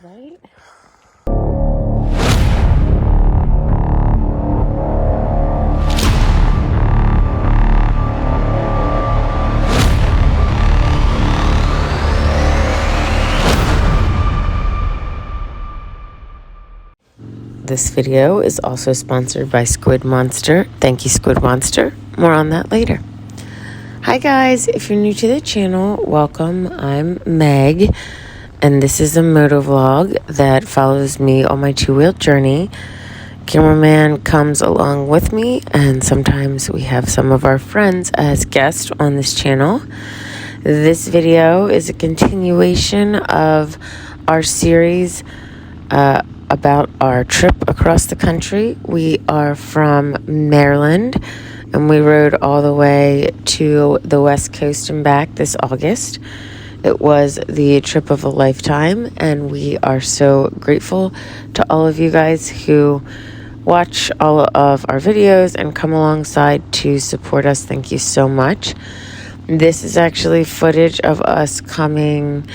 Right? This video is also sponsored by Squid Monster. Thank you, Squid Monster. More on that later. Hi guys, if you're new to the channel, welcome. I'm Meg, and this is a moto vlog that follows me on my two-wheeled journey. Cameraman comes along with me, and sometimes we have some of our friends as guests on this channel. This video is a continuation of our series about our trip across the country. We are from Maryland, and we rode all the way to the West Coast and back this August. It was the trip of a lifetime, and we are so grateful to all of you guys who watch all of our videos and come alongside to support us. Thank you so much. This is actually footage of us coming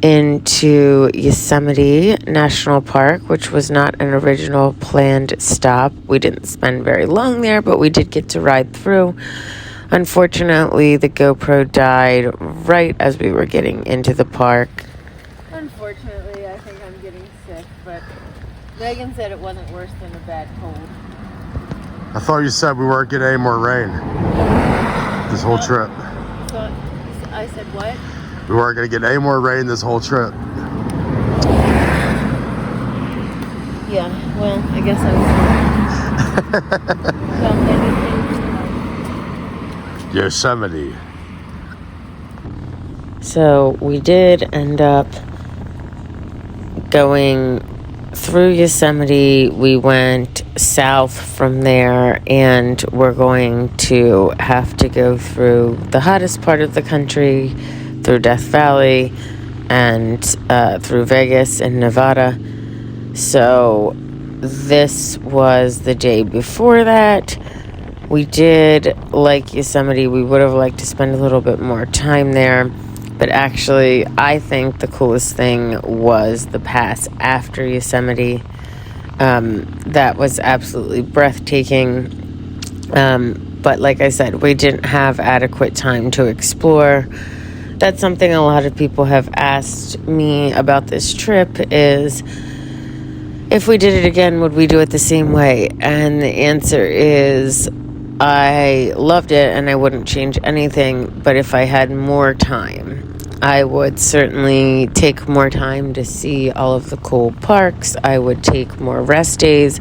into Yosemite National Park, which was not an original planned stop. We didn't spend very long there, but we did get to ride through. Unfortunately, the GoPro died right as we were getting into the park. Unfortunately, I think I'm getting sick, but Megan said it wasn't worse than a bad cold. I thought you said we weren't getting any more rain this whole trip. So I said what? We weren't going to get any more rain this whole trip. Yeah, well, I guess I was Yosemite. So we did end up going through Yosemite. We went south from there, and we're going to have to go through the hottest part of the country, through Death Valley, and through Vegas and Nevada. So this was the day before that. We did like Yosemite. We would have liked to spend a little bit more time there, but actually I think the coolest thing was the pass after Yosemite. That was absolutely breathtaking. But like I said, we didn't have adequate time to explore. That's something a lot of people have asked me about this trip, is if we did it again, would we do it the same way? And the answer is I loved it and I wouldn't change anything, but if I had more time, I would certainly take more time to see all of the cool parks. I would take more rest days.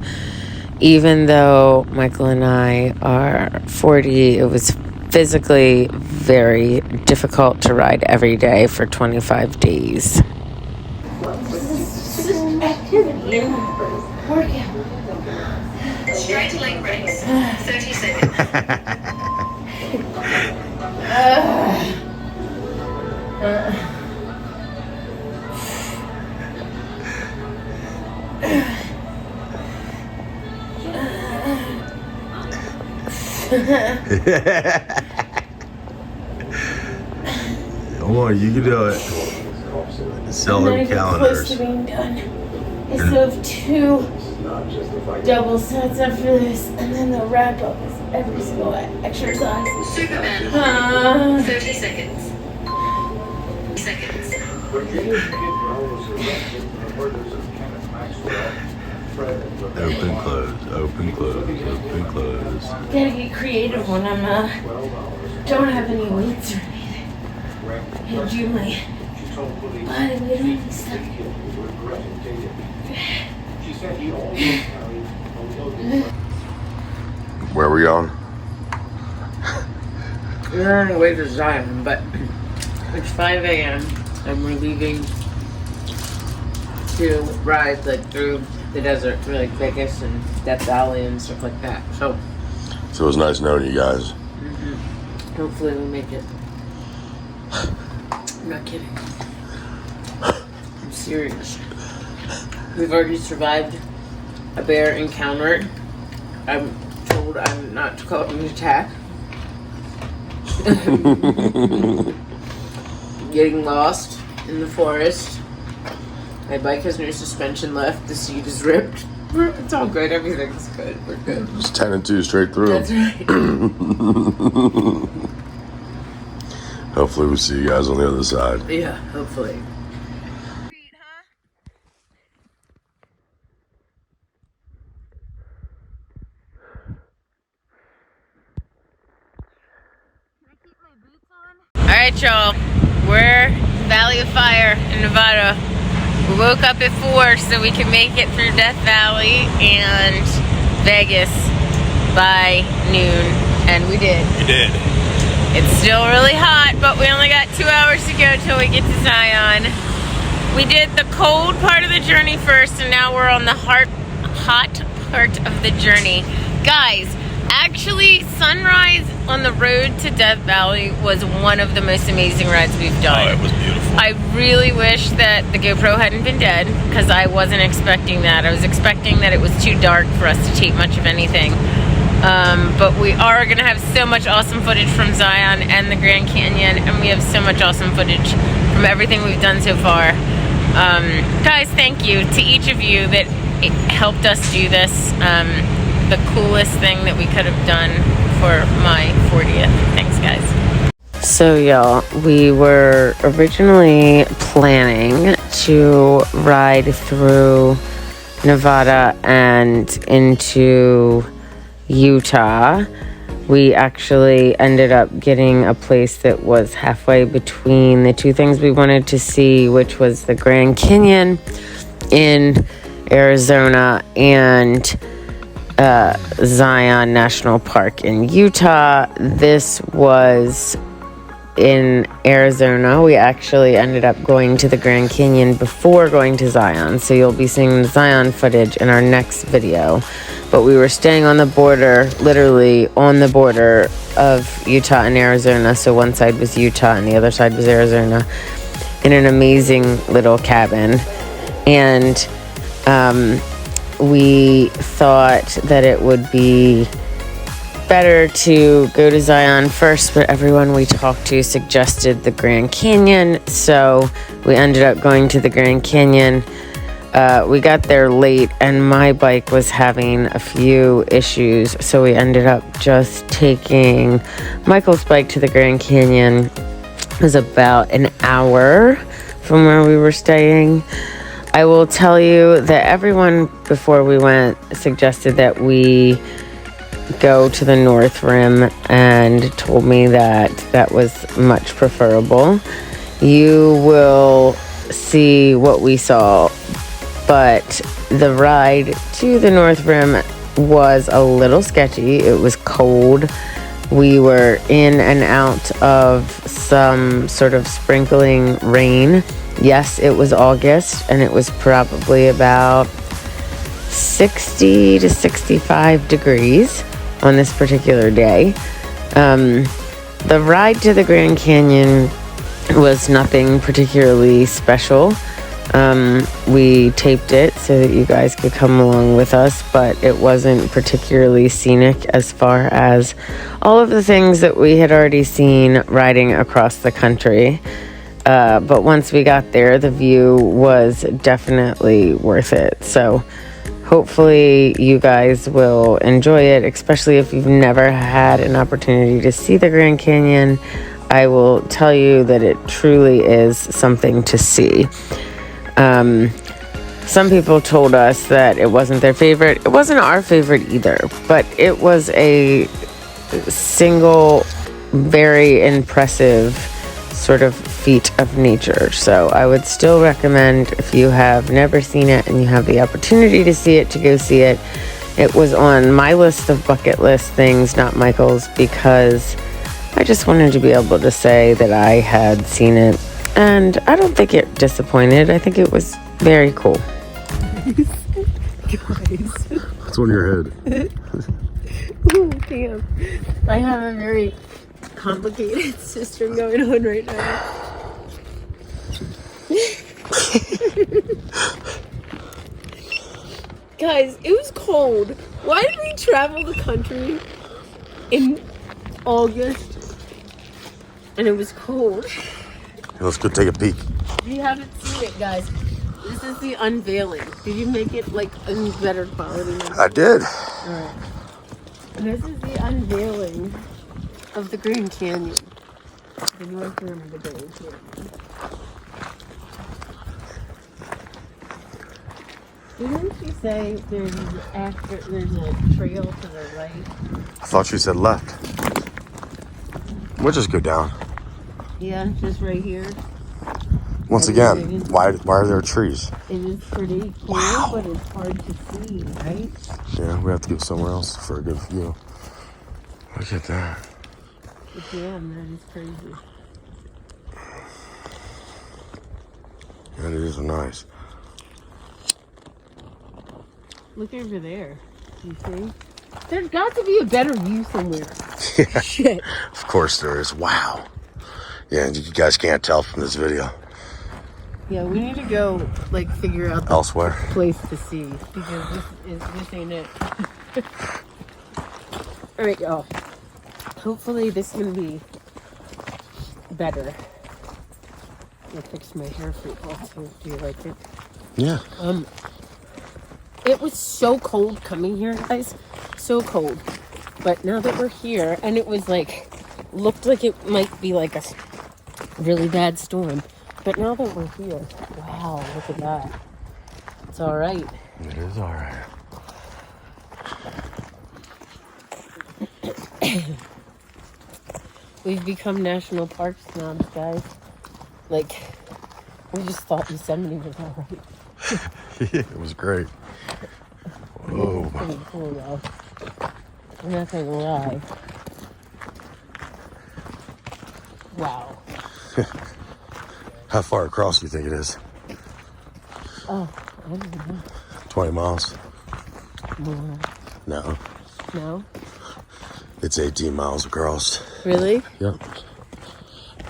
Even though Michael and I are 40, it was physically very difficult to ride every day for 25 days. activity and workout. Straight leg raise, 30 seconds. Come on, you can do it. Sell them calendars. Close to being done. I still have 2 double sets after this, and then the wrap up is every single exercise. Superman, 30 seconds. Open, close, open, close, open, close. Gotta get creative when I'm don't have any weights or anything. And do my body weight and stuff. Where are we going? We're on our way to Zion, but it's 5 a.m. and we're leaving to ride like through the desert, through like Vegas and Death Valley and stuff like that. So it was nice knowing you guys. hopefully we make it. I'm not kidding. I'm serious. We've already survived a bear encounter. I'm told I'm not to call it an attack. Getting lost in the forest. My bike has no suspension left. The seat is ripped. It's all good. Everything's good. We're good. It's 10 and 2 straight through. That's right. Hopefully we'll see you guys on the other side. Yeah, hopefully. Alright, y'all. We're Valley of Fire in Nevada. We woke up at 4 so we could make it through Death Valley and Vegas by noon. And we did. You did. It's still really hot, but we only got 2 hours to go till we get to Zion. We did the cold part of the journey first, and now we're on the hot part of the journey. Guys, actually, sunrise on the road to Death Valley was one of the most amazing rides we've done. Oh, it was beautiful. I really wish that the GoPro hadn't been dead, because I wasn't expecting that. I was expecting that it was too dark for us to tape much of anything. But we are going to have so much awesome footage from Zion and the Grand Canyon, and we have so much awesome footage from everything we've done so far. Guys, thank you to each of you that helped us do this. The coolest thing that we could have done for my 40th. Thanks, guys. So, y'all, we were originally planning to ride through Nevada and into Utah. We actually ended up getting a place that was halfway between the two things we wanted to see, which was the Grand Canyon in Arizona and Zion National Park in Utah. This was in Arizona. We actually ended up going to the Grand Canyon before going to Zion, so you'll be seeing the Zion footage in our next video. But we were staying on the border, literally on the border of Utah and Arizona. So one side was Utah and the other side was Arizona, in an amazing little cabin. And we thought that it would be better to go to Zion first, but everyone we talked to suggested the Grand Canyon, so we ended up going to the Grand Canyon. We got there late and my bike was having a few issues, so we ended up just taking Michael's bike to the Grand Canyon. It was about an hour from where we were staying. I will tell you that everyone before we went suggested that we go to the North Rim and told me that that was much preferable. You will see what we saw, but the ride to the North Rim was a little sketchy. It was cold. We were in and out of some sort of sprinkling rain. Yes, it was August, and it was probably about 60 to 65 degrees on this particular day. The ride to the Grand Canyon was nothing particularly special. We taped it so that you guys could come along with us, but it wasn't particularly scenic as far as all of the things that we had already seen riding across the country. But once we got there, the view was definitely worth it. So hopefully you guys will enjoy it, especially if you've never had an opportunity to see the Grand Canyon. I will tell you that it truly is something to see. Some people told us that it wasn't their favorite. It wasn't our favorite either, but it was a single, very impressive sort of feat of nature. So I would still recommend, if you have never seen it and you have the opportunity to see it, to go see it. It was on my list of bucket list things, not Michael's, because I just wanted to be able to say that I had seen it, and I don't think it disappointed. I think it was very cool. Guys. What's on your head? Oh, damn. I have a very complicated system going on right now. Guys, it was cold. Why did we travel the country in August And it was cold. Let's go take a peek. If you haven't seen it, guys, this is the unveiling. Did you make it like in better quality? I did. Alright. This is the unveiling of the Green Canyon. The north rim of the Green Canyon. Didn't she say there's a trail to the right? I thought you said left. We'll just go down. Yeah, just right here. Once again, why are there trees? It is pretty cool, Wow. but it's hard to see, right? Yeah, we have to go somewhere else for a good view. Look at that. But damn, that is crazy. That is nice. Look over there. You see? There's got to be a better view somewhere. Yeah. Shit. Of course there is. Wow. Yeah, and you guys can't tell from this video. Yeah, we need to go, like, figure out the Elsewhere. place to see. Because this ain't it. Alright, y'all. Hopefully this is going to be better. I'll fix my hair for you all too. Do you like it? Yeah. It was so cold coming here, guys. So cold. But now that we're here, and it was like, looked like it might be like a really bad storm. But now that we're here, wow, look at that. It's all right. It is all right. We've become national park snobs, guys. Like, we just thought Yosemite was all right. It was great. Whoa. It's pretty cool, though. I'm not gonna lie. Wow. How far across do you think it is? Oh, I don't know. 20 miles? More. No. No? It's 18 miles across. Really? Yep.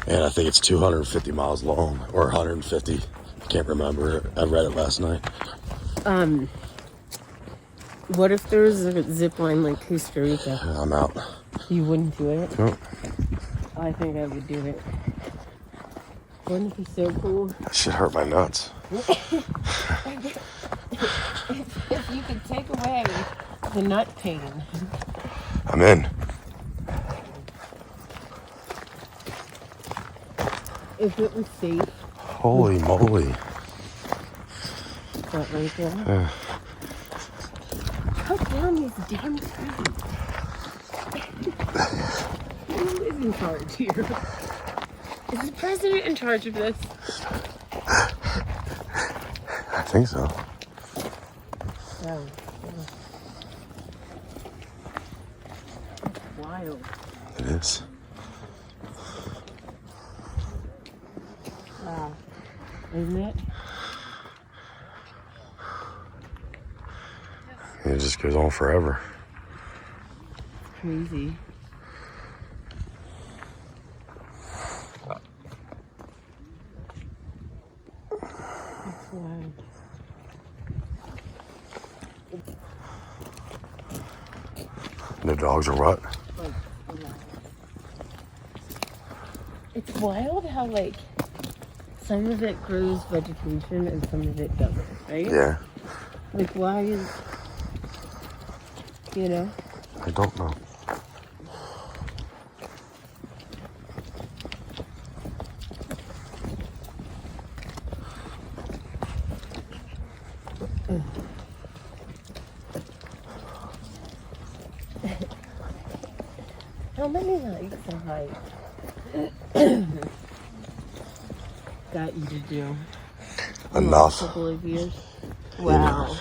And I think it's 250 miles long, or 150. I can't remember. I read it last night. What if there was a zip line like Costa Rica? I'm out. You wouldn't do it? Nope. I think I would do it. Wouldn't it be so cool? That shit hurt my nuts. If you could take away the nut pain. I'm in. If it was safe. Holy moly. That right there. Cut down these damn trees. Who is in charge here? Is the president in charge of this? I think so. Oh. Wild. It is. Wow. Isn't it? It just goes on forever. Crazy. It's wild. No dogs or what? It's wild how, like, some of it grows vegetation and some of it doesn't, right? Yeah. Like, why is, you know? I don't know. How many hikes have I got you to do? Enough. A couple of years. Wow. Enough.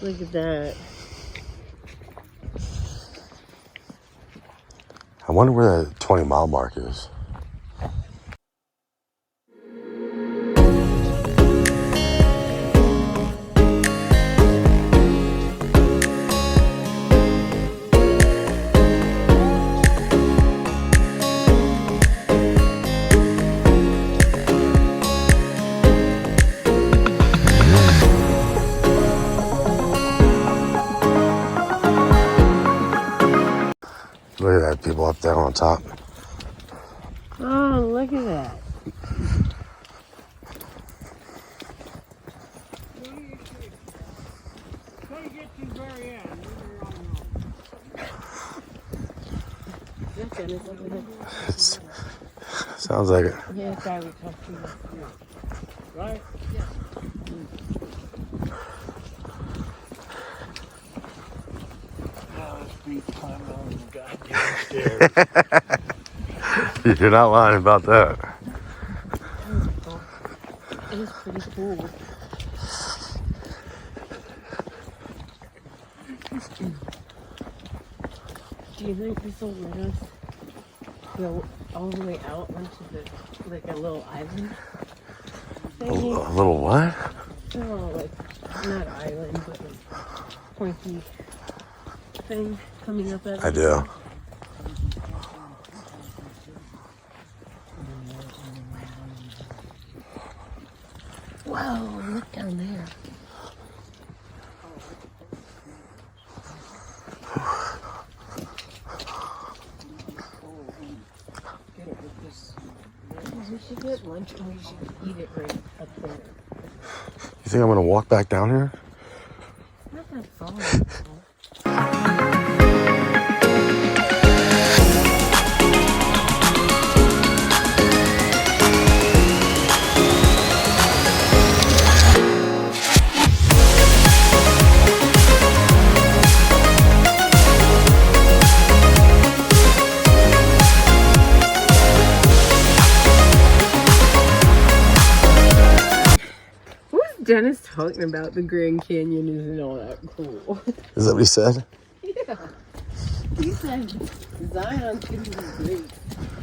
Look at that. I wonder where that 20-mile mark is. Look at that, people up there on top. Oh, look at that. Sounds like it. Yeah, that guy we talked to. Right? You're not lying about that. It was pretty cool. Do you think this will let us go all the way out onto the, like a little island? A little what? Oh, like, not island, but like pointy thing coming up at I do. Whoa, look down there. We should get lunch and we should eat it right up there. You think I'm gonna walk back down here? Not that far. Dennis talking about the Grand Canyon isn't all that cool. Is that what he said? Yeah. He said Zion could be great,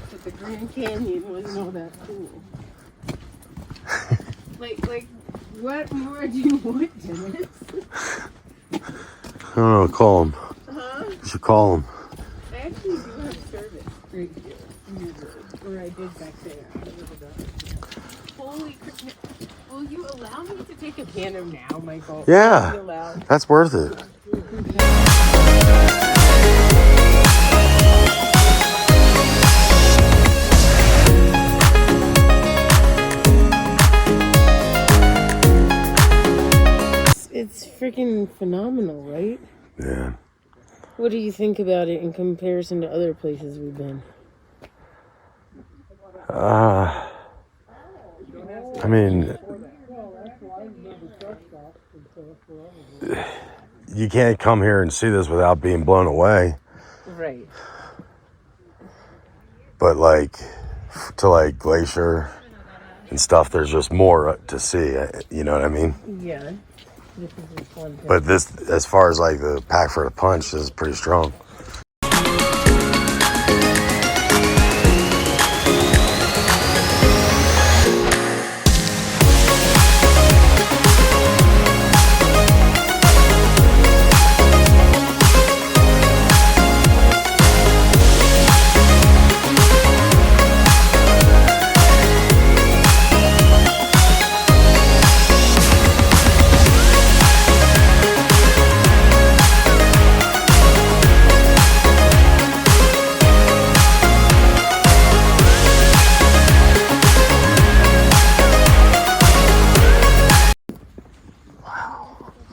but the Grand Canyon wasn't all that cool. like, what more do you want, Dennis? I don't know. Call him. Huh? You should call him. I actually do have service right here. Or I did back there. Holy crap. Will you allow me to take a piano now, Michael? Yeah. Will you allow? That's worth it. It's freaking phenomenal, right? Yeah. What do you think about it in comparison to other places we've been? I mean, you can't come here and see this without being blown away. Right. But like, to like Glacier and stuff, there's just more to see. You know what I mean? Yeah. This is just one thing. But this, as far as like the pack for the punch, this is pretty strong.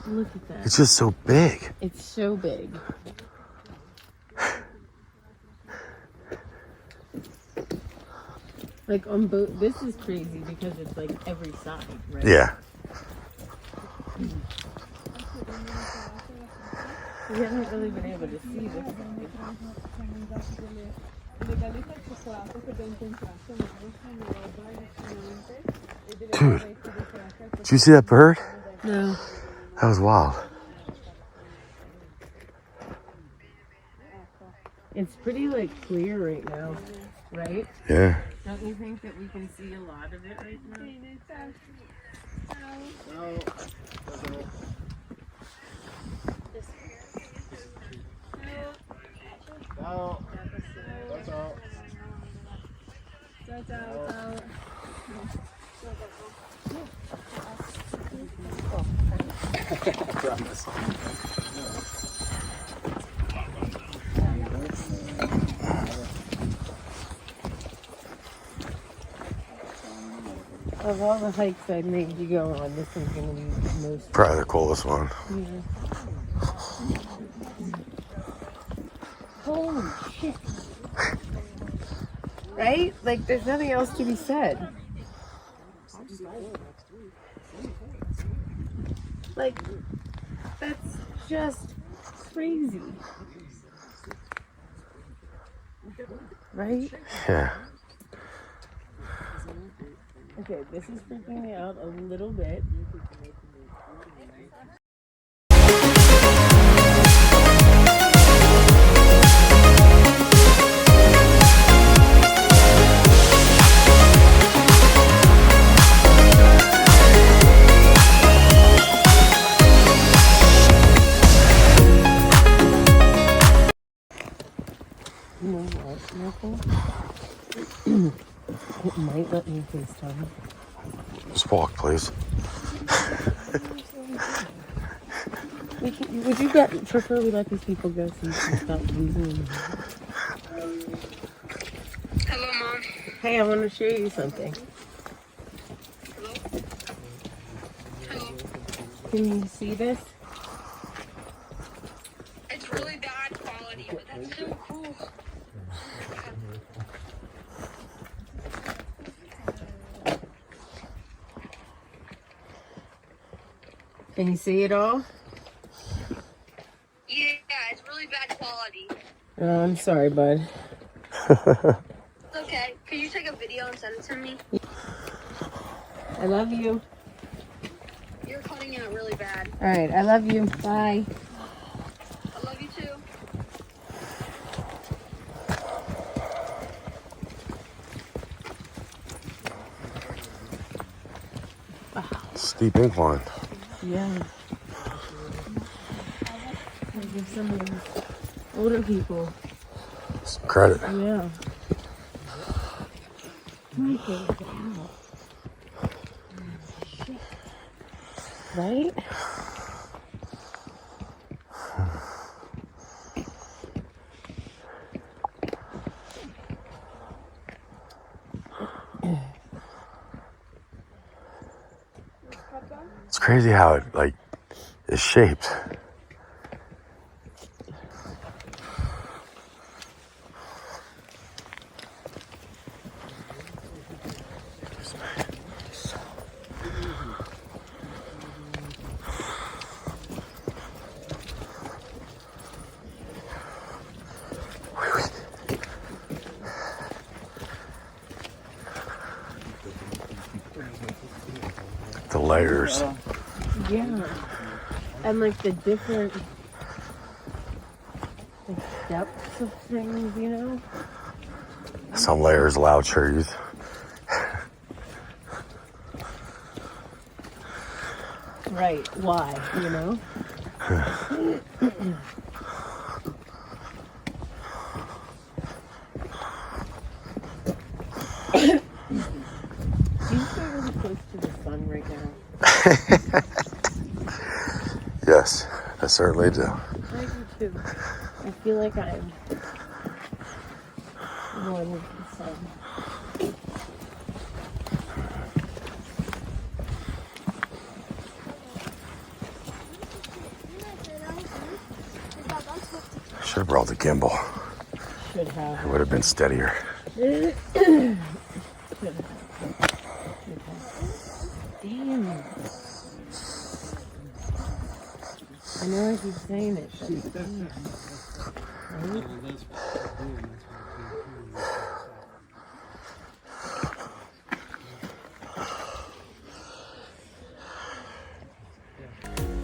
Look at that. It's just so big. It's so big. Like on both, this is crazy because it's like every side, right? Yeah. We haven't really been able to see this side. Dude, did you see that bird? No. That was wild. It's pretty like clear right now, right? Yeah. Don't you think that we can see a lot of it right now? Of all the hikes I made you go on, this one's gonna be the most. Probably the coolest one. Yeah. Holy shit. Right? Like, there's nothing else to be said. Like, that's just crazy. Right? Yeah. Okay, this is freaking me out a little bit. You know what, Michael? It might let me FaceTime. Just walk, please. Would you prefer we let these people go so you can stop losing? Hello, Mom. Hey, I want to show you something. Hello. Can you see this? It's really bad quality, but that's so cool. Can you see it all? Yeah, it's really bad quality. Oh, I'm sorry, bud. It's okay. Can you take a video and send it to me? I love you. You're cutting out really bad. All right, I love you. Bye. I love you too. Steep incline. Yeah. I'll give some of these older people. Some credit. Yeah. Michael, wow. Shit. Right? It's crazy how it is shaped. The layers. Yeah. And like the different depths of things, you know? Some layers allow trees. Right. Why, you know? Do you feel really close to the sun right now? Yes, I certainly do. I do too. I feel like I'm one with the sun. Should have brought the gimbal. Should have. It would have been steadier. Should have. Damn. I know I keep saying it, but damn. Right?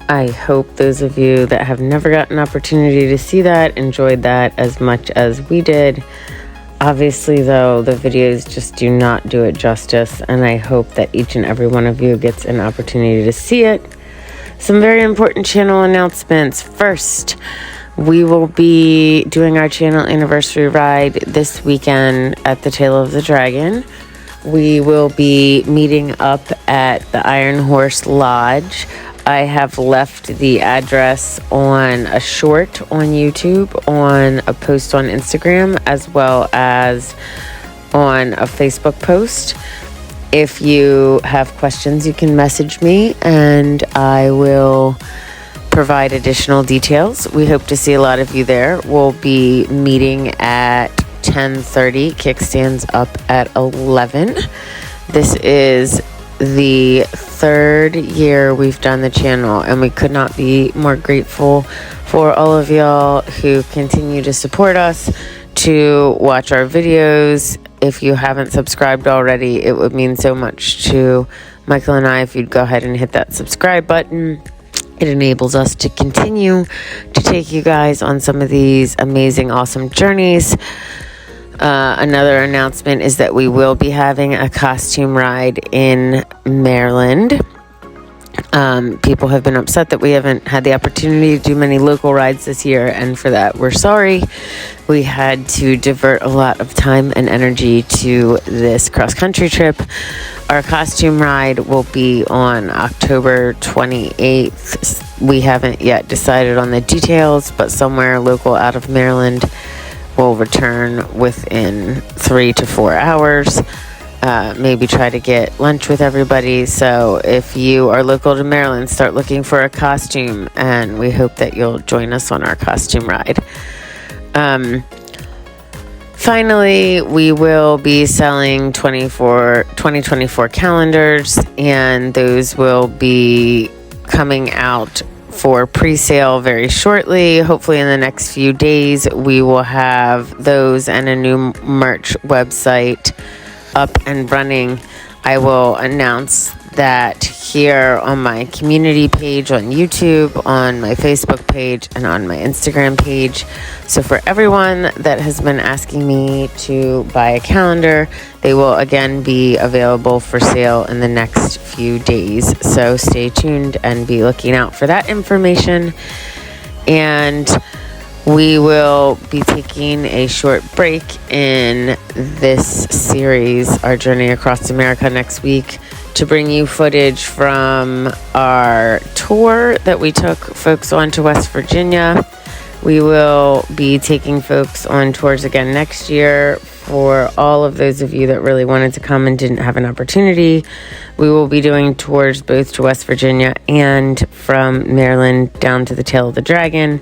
I hope those of you that have never gotten an opportunity to see that enjoyed that as much as we did. Obviously, though, the videos just do not do it justice, and I hope that each and every one of you gets an opportunity to see it. Some very important channel announcements. First, we will be doing our channel anniversary ride this weekend at the Tail of the Dragon. We will be meeting up at the Iron Horse Lodge. I have left the address on a short on YouTube, on a post on Instagram, as well as on a Facebook post. If you have questions, you can message me and I will provide additional details. We hope to see a lot of you there. We'll be meeting at 10:30. Kickstands up at 11. This is the 3rd year we've done the channel, and we could not be more grateful for all of y'all who continue to support us, to watch our videos. If you haven't subscribed already, it would mean so much to Michael and I if you'd go ahead and hit that subscribe button. It enables us to continue to take you guys on some of these amazing, awesome journeys. Another announcement is that we will be having a costume ride in Maryland. People have been upset that we haven't had the opportunity to do many local rides this year, and for that, we're sorry. We had to divert a lot of time and energy to this cross-country trip. Our costume ride will be on October 28th. We haven't yet decided on the details, but somewhere local out of Maryland will return within 3 to 4 hours. Maybe try to get lunch with everybody. So if you are local to Maryland, start looking for a costume, and we hope that you'll join us on our costume ride. Finally, we will be selling 2024 calendars, and those will be coming out for pre-sale very shortly. Hopefully in the next few days, we will have those and a new merch website up and running. I will announce that here on my community page on YouTube, on my Facebook page, and on my Instagram page. So for everyone that has been asking me to buy a calendar, they will again be available for sale in the next few days. So stay tuned and be looking out for that information. And we will be taking a short break in this series, Our Journey Across America, next week, to bring you footage from our tour that we took folks on to West Virginia. We will be taking folks on tours again next year. For all of those of you that really wanted to come and didn't have an opportunity, we will be doing tours both to West Virginia and from Maryland down to the Tail of the Dragon.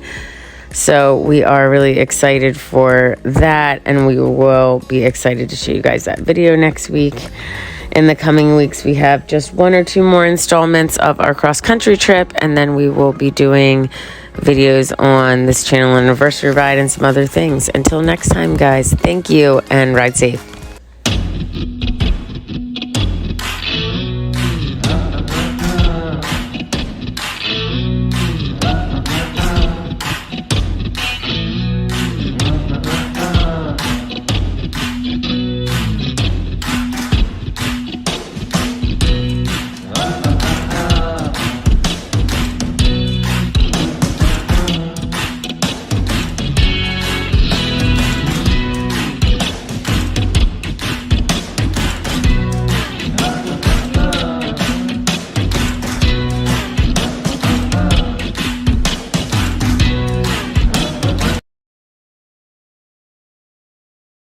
So we are really excited for that, and we will be excited to show you guys that video next week. In the coming weeks, we have just 1 or 2 more installments of our cross-country trip, and then we will be doing videos on this channel anniversary ride and some other things. Until next time, guys, thank you and ride safe.